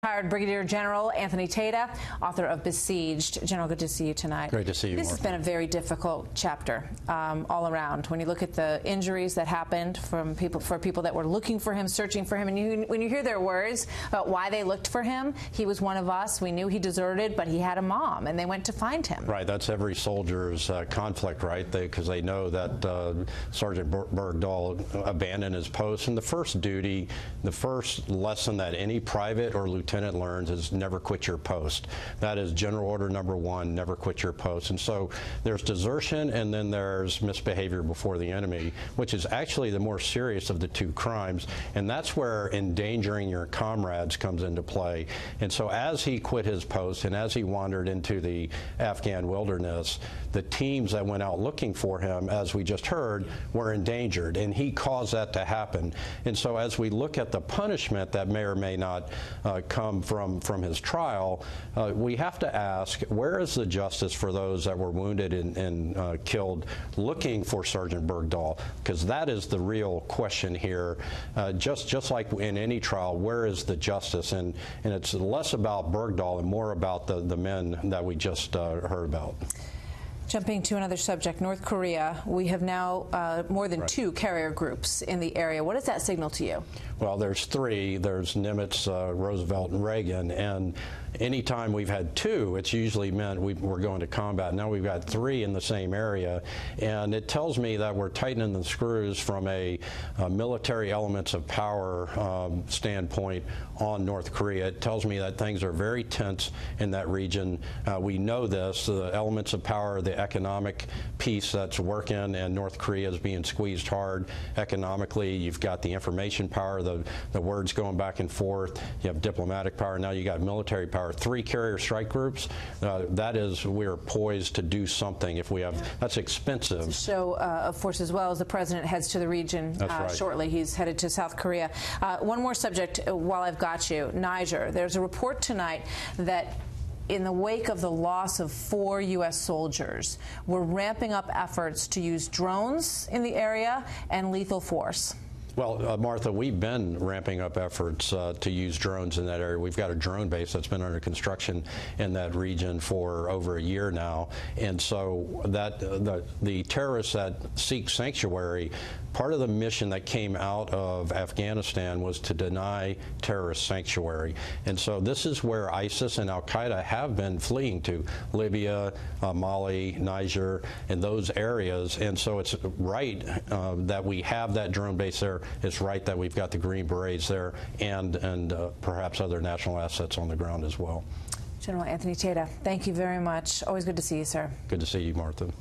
Retired Brigadier General Anthony Tata, author of Besieged. General, good to see you tonight. Great to see you. This has been a very difficult chapter all around. When you look at the injuries that happened for people that were looking for him, searching for him, and when you hear their words about why they looked for him, he was one of us. We knew he deserted, but he had a mom, and they went to find him. Right. That's every soldier's conflict, right? Because they know that Sergeant Bergdahl abandoned his post, and the first duty, the first lesson that any private or lieutenant learns is never quit your post. That is General Order number 1, never quit your post. And so there's desertion, and then there's misbehavior before the enemy, which is actually the more serious of the two crimes, and that's where endangering your comrades comes into play. And so as he quit his post and as he wandered into the Afghan wilderness, the teams that went out looking for him, as we just heard, were endangered, and he caused that to happen. And so as we look at the punishment that may or may not come from his trial, we have to ask, where is the justice for those that were wounded and killed looking for Sergeant Bergdahl? Because that is the real question here. Just like in any trial, where is the justice? And it's less about Bergdahl and more about the men that we just heard about. Jumping to another subject, North Korea, we have now more than 2 carrier groups in the area. What does that signal to you? Well, there's 3. There's Nimitz, Roosevelt, and Reagan. And anytime we've had 2, it's usually meant we're going to combat. Now we've got 3 in the same area. And it tells me that we're tightening the screws from a military elements of power standpoint on North Korea. It tells me that things are very tense in that region. We know this. The elements of power, the economic piece that's working, and North Korea is being squeezed hard economically. You've got the information power, the words going back and forth. You have diplomatic power. Now you got military power. 3 carrier strike groups. That is, we're poised to do something if we have. That's expensive. It's a show of force as well as the president heads to the region shortly. He's headed to South Korea. One more subject while I've got you. Niger. There's a report tonight that in the wake of the loss of 4 U.S. soldiers, we're ramping up efforts to use drones in the area and lethal force. Well, Martha, we've been ramping up efforts to use drones in that area. We've got a drone base that's been under construction in that region for over a year now. And so that the terrorists that seek sanctuary, part of the mission that came out of Afghanistan was to deny terrorists sanctuary. And so this is where ISIS and Al-Qaeda have been fleeing to, Libya, Mali, Niger, and those areas. And so it's right that we have that drone base there. It's right that we've got the Green Berets there and perhaps other national assets on the ground as well. General Anthony Tata, thank you very much. Always good to see you, sir. Good to see you, Martha.